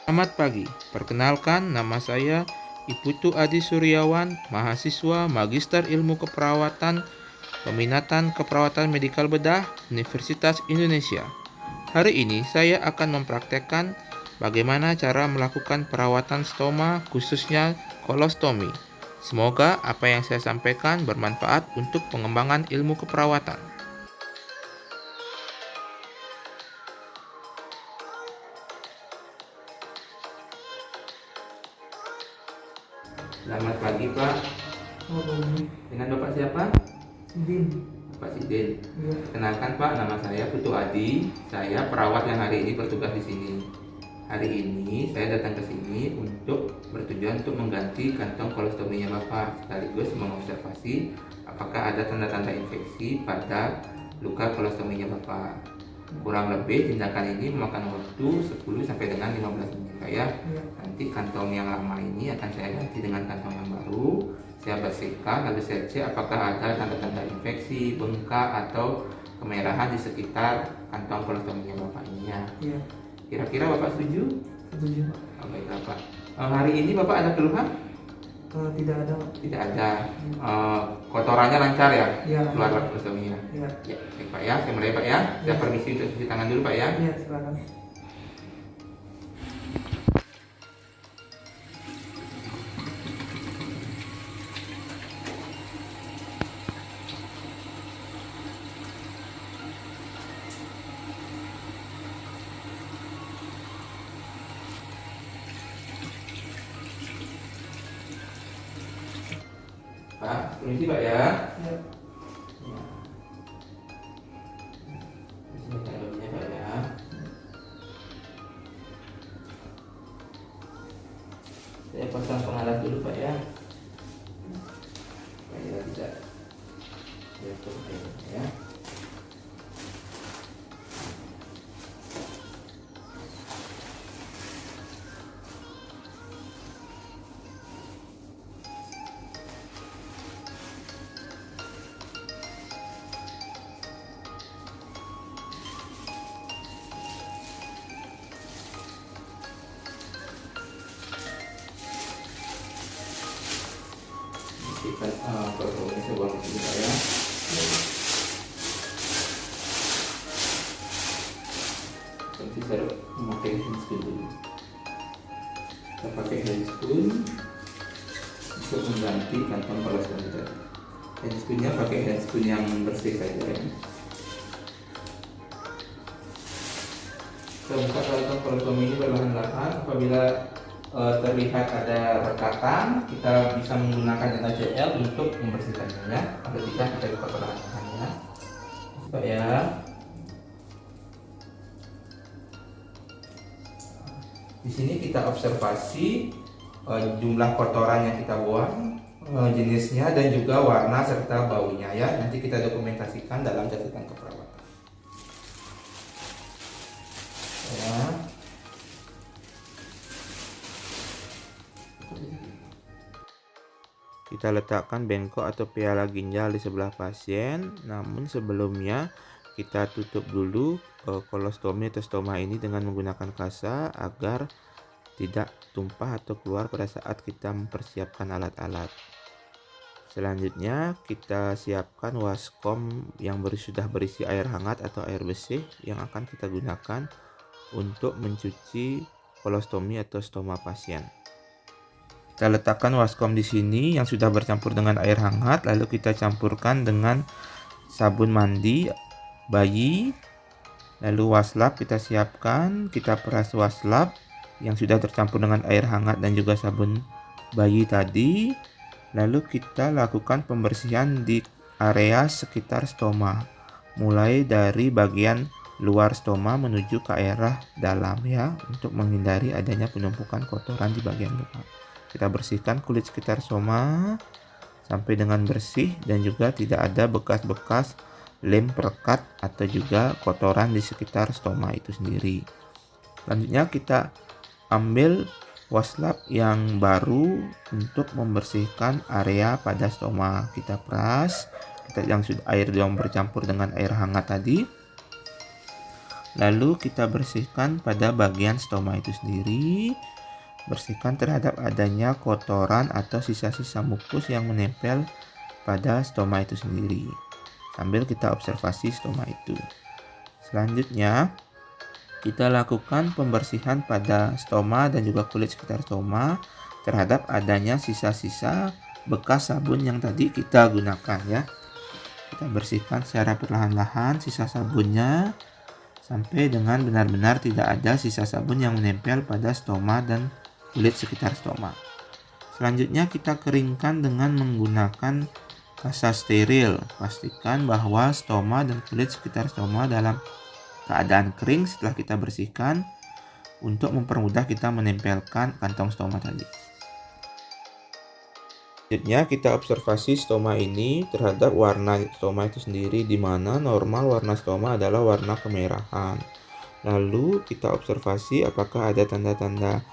Selamat pagi, perkenalkan nama saya Iputu Adi Suryawan, mahasiswa Magister Ilmu Keperawatan, Peminatan Keperawatan Medikal Bedah, Universitas Indonesia. Hari ini saya akan mempraktekkan bagaimana cara melakukan perawatan stoma khususnya kolostomi. Semoga apa yang saya sampaikan bermanfaat untuk pengembangan ilmu keperawatan. Selamat pagi Pak, dengan Bapak siapa? Sidin. Pak Sidin. Iya. Kenalkan Pak, nama saya Putu Adi. Saya perawat yang hari ini bertugas di sini. Hari ini saya datang ke sini untuk bertujuan untuk mengganti kantong kolostominya Bapak, sekaligus mengobservasi apakah ada tanda-tanda infeksi pada luka kolostominya Bapak. Kurang lebih tindakan ini memakan waktu 10 sampai dengan 15 menit Pak ya. Iya. Nanti kantong yang lama ini akan saya ganti dengan kantong yang baru. Saya bersihkan lalu saya cek apakah ada tanda-tanda infeksi, bengkak atau kemerahan di sekitar kantong kolostominya Bapak ini ya. Iya. Kira-kira Bapak setuju? Setuju, Pak. Oh, baiklah Pak. Hari ini Bapak ada keluhan? Tidak ada, Pak. Tidak ada. Kotorannya lancar ya? Iya. Keluar kolostominya. Iya. Ya, baik Pak ya. Saya mulai Pak ya. Saya Iya. permisi untuk cuci tangan dulu Pak ya. Iya, silakan. Pak, permisi Pak ya. Iya. Di sini teknologinya Pak ya. Saya pasang pengalas dulu Pak ya. Supaya tidak jatuh airnya ya. Kita kalau ini saya buang di sini Pak ya. Nanti saya memakai handscoon dulu. Kita pakai handscoon untuk mengganti kantong kolostomi tadi. Handscoonnya pakai handscoon yang bersih saja ya. Kita buka kantong kolostomi ini perlahan-lahan. Apabila terlihat ada rekatan, kita bisa menggunakan NaCl untuk membersihkannya ya. Kalau tidak kita buka perlahan-lahan ya. Coba ya. Di sini kita observasi jumlah kotoran yang kita buang, jenisnya dan juga warna serta baunya ya. Nanti kita dokumentasikan dalam catatan keperawatan. Ya. Kita letakkan bengkok atau piala ginjal di sebelah pasien, namun sebelumnya kita tutup dulu kolostomi atau stoma ini dengan menggunakan kasa agar tidak tumpah atau keluar pada saat kita mempersiapkan alat-alat. Selanjutnya kita siapkan waskom yang sudah berisi air hangat atau air bersih yang akan kita gunakan untuk mencuci kolostomi atau stoma pasien. Kita letakkan waskom di sini yang sudah bercampur dengan air hangat, lalu kita campurkan dengan sabun mandi bayi, lalu waslap kita siapkan, kita peras waslap yang sudah tercampur dengan air hangat dan juga sabun bayi tadi, lalu kita lakukan pembersihan di area sekitar stoma, mulai dari bagian luar stoma menuju ke arah dalam ya, untuk menghindari adanya penumpukan kotoran di bagian luar. Kita bersihkan kulit sekitar stoma sampai dengan bersih dan juga tidak ada bekas-bekas lem perekat atau juga kotoran di sekitar stoma itu sendiri. Selanjutnya kita ambil waslap yang baru untuk membersihkan area pada stoma. Kita peras, yang sudah air yang bercampur dengan air hangat tadi. Lalu kita bersihkan pada bagian stoma itu sendiri. Bersihkan terhadap adanya kotoran atau sisa-sisa mukus yang menempel pada stoma itu sendiri. Sambil kita observasi stoma itu. Selanjutnya, kita lakukan pembersihan pada stoma dan juga kulit sekitar stoma terhadap adanya sisa-sisa bekas sabun yang tadi kita gunakan ya. Kita bersihkan secara perlahan-lahan sisa sabunnya sampai dengan benar-benar tidak ada sisa sabun yang menempel pada stoma dan kulit sekitar stoma. Selanjutnya kita keringkan dengan menggunakan kasa steril. Pastikan bahwa stoma dan kulit sekitar stoma dalam keadaan kering setelah kita bersihkan untuk mempermudah kita menempelkan kantong stoma tadi. Selanjutnya kita observasi stoma ini terhadap warna stoma itu sendiri, di mana normal warna stoma adalah warna kemerahan. Lalu kita observasi apakah ada tanda-tanda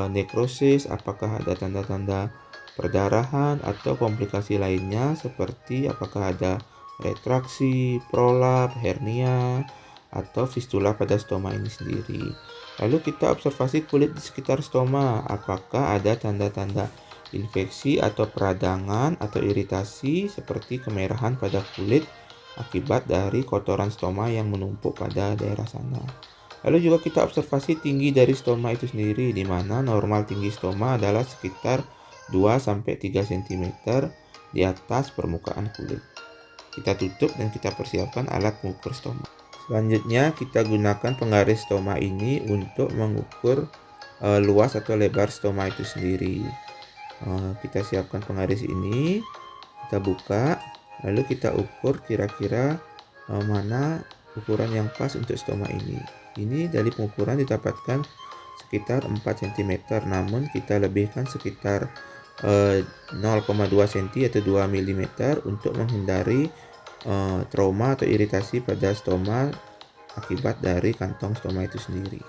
nekrosis, apakah ada tanda-tanda perdarahan atau komplikasi lainnya seperti apakah ada retraksi, prolap, hernia, atau fistula pada stoma ini sendiri. Lalu kita observasi kulit di sekitar stoma, apakah ada tanda-tanda infeksi atau peradangan atau iritasi seperti kemerahan pada kulit akibat dari kotoran stoma yang menumpuk pada daerah sana. Lalu juga kita observasi tinggi dari stoma itu sendiri, di mana normal tinggi stoma adalah sekitar 2-3 cm di atas permukaan kulit. Kita tutup dan kita persiapkan alat pengukur stoma. Selanjutnya kita gunakan penggaris stoma ini untuk mengukur luas atau lebar stoma itu sendiri. Kita siapkan penggaris ini, kita buka, lalu kita ukur kira-kira mana ukuran yang pas untuk stoma ini. Ini dari pengukuran didapatkan sekitar 4 cm, namun kita lebihkan sekitar 0,2 cm atau 2 mm untuk menghindari trauma atau iritasi pada stoma akibat dari kantong stoma itu sendiri.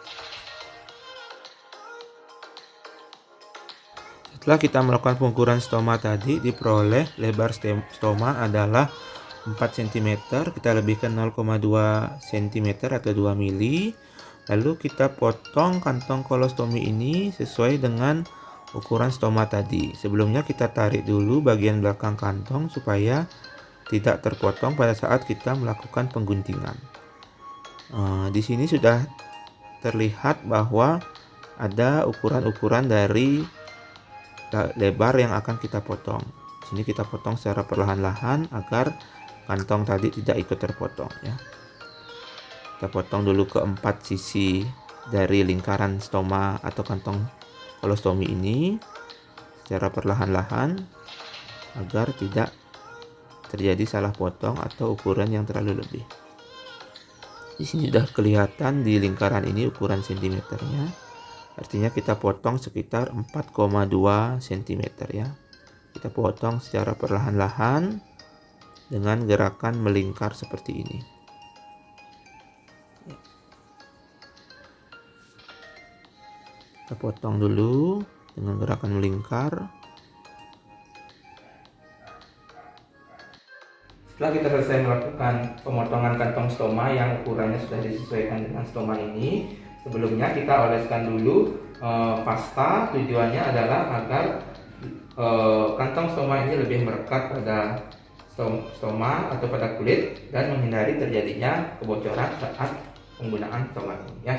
Setelah kita melakukan pengukuran stoma tadi, diperoleh lebar stoma adalah 4 cm, kita lebihkan 0,2 cm atau 2 mili. Lalu kita potong kantong kolostomi ini sesuai dengan ukuran stoma tadi. Sebelumnya kita tarik dulu bagian belakang kantong supaya tidak terpotong pada saat kita melakukan pengguntingan. Di sini sudah terlihat bahwa ada ukuran-ukuran dari lebar yang akan kita potong. Di sini kita potong secara perlahan-lahan agar kantong tadi tidak ikut terpotong ya. Kita potong dulu ke 4 sisi dari lingkaran stoma atau kantong kolostomi ini secara perlahan-lahan agar tidak terjadi salah potong atau ukuran yang terlalu lebih. Di sini sudah kelihatan di lingkaran ini ukuran sentimeternya. Artinya kita potong sekitar 4,2 cm ya. Kita potong secara perlahan-lahan dengan gerakan melingkar seperti ini. Kita potong dulu dengan gerakan melingkar. Setelah kita selesai melakukan pemotongan kantong stoma yang ukurannya sudah disesuaikan dengan stoma ini, sebelumnya kita oleskan dulu pasta. Tujuannya adalah agar kantong stoma ini lebih merekat pada stoma atau pada kulit dan menghindari terjadinya kebocoran saat penggunaan stoma ini ya.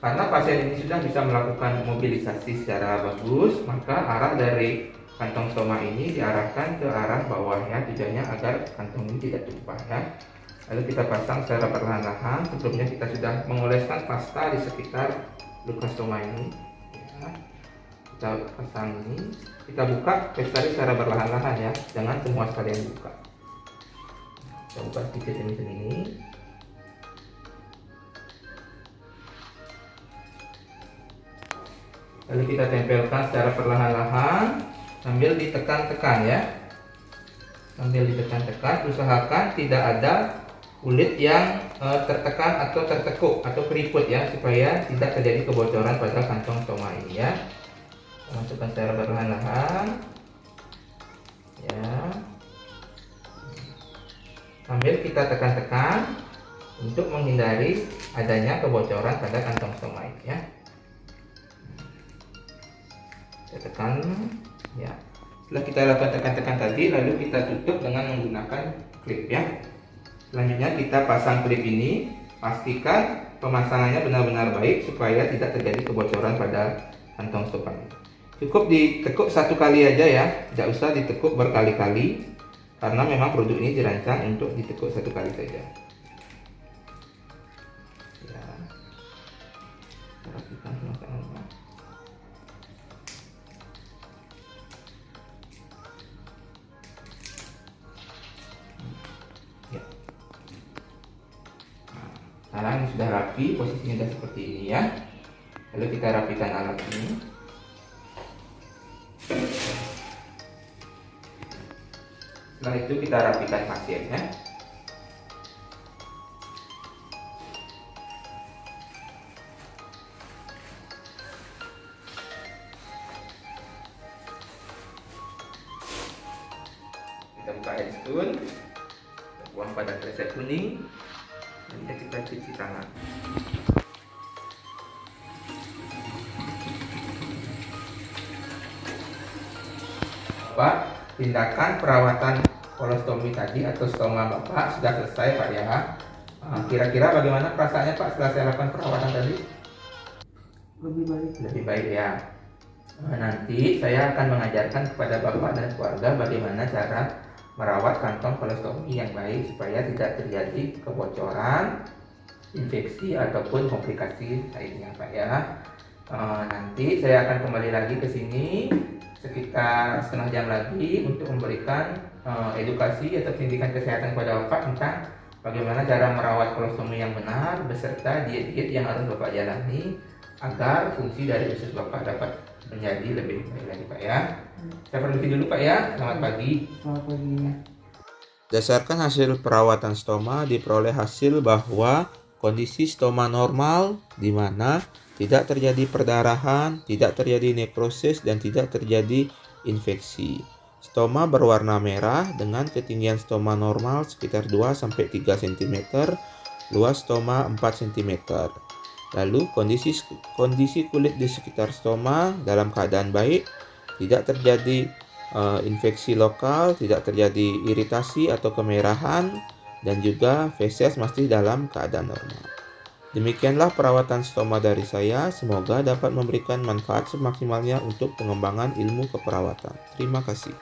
Karena pasien ini sudah bisa melakukan mobilisasi secara bagus, maka arah dari kantong stoma ini diarahkan ke arah bawahnya, tujuannya agar kantong ini tidak tumpah ya. Lalu kita pasang secara perlahan-lahan. Sebelumnya kita sudah mengoleskan pasta di sekitar luka stoma ini ya. Kita pasang ini, kita buka pasta secara perlahan-lahan ya, jangan semua sekalian buka. Kita buka sedikit ini. Lalu kita tempelkan secara perlahan-lahan sambil ditekan-tekan ya. Sambil ditekan-tekan, usahakan tidak ada kulit yang tertekan atau tertekuk atau keriput ya, supaya tidak terjadi kebocoran pada kantong stoma ini ya. Kita masukkan secara perlahan-lahan ya, sambil kita tekan-tekan. untuk menghindari adanya kebocoran pada kantong stoma ini ya. Kita tekan ya. Setelah kita lakukan tekan-tekan tadi, lalu kita tutup dengan menggunakan klip ya. Selanjutnya kita pasang klip ini. Pastikan pemasangannya benar-benar baik supaya tidak terjadi kebocoran pada kantong stoma. Cukup ditekuk satu kali aja ya, tidak usah ditekuk berkali-kali karena memang produk ini dirancang untuk ditekuk satu kali saja. Ya, rapikan pemasangannya. Ya. Sekarang sudah rapi, posisinya sudah seperti ini ya. Lalu kita rapikan alat ini. Setelah itu kita rapikan pasiennya. Kita buka air spoon, buang pada kresek kuning, dan kita cuci tangan. Pak, tindakan perawatan kolostomi tadi atau stoma Bapak sudah selesai Pak ya. Kira-kira bagaimana perasaannya Pak setelah saya lakukan perawatan tadi? Lebih baik. Lebih baik ya. Nanti saya akan mengajarkan kepada Bapak dan keluarga bagaimana cara merawat kantong kolostomi yang baik supaya tidak terjadi kebocoran, infeksi ataupun komplikasi lainnya Pak ya. Nanti saya akan kembali lagi ke sini sekitar setengah jam lagi untuk memberikan edukasi atau pendidikan kesehatan kepada Bapak tentang bagaimana cara merawat kolostomi yang benar beserta diet-diet yang harus Bapak jalani agar fungsi dari usus Bapak dapat menjadi lebih baik lagi Pak ya. Saya permisi dulu Pak ya. Selamat pagi. Selamat pagi. Berdasarkan hasil perawatan stoma diperoleh hasil bahwa kondisi stoma normal di mana tidak terjadi perdarahan, tidak terjadi nekrosis, dan tidak terjadi infeksi. Stoma berwarna merah dengan ketinggian stoma normal sekitar 2-3 cm, luas stoma 4 cm. Lalu kondisi kulit di sekitar stoma dalam keadaan baik, tidak terjadi infeksi lokal, tidak terjadi iritasi atau kemerahan, dan juga feses masih dalam keadaan normal. Demikianlah perawatan stoma dari saya, semoga dapat memberikan manfaat semaksimalnya untuk pengembangan ilmu keperawatan. Terima kasih.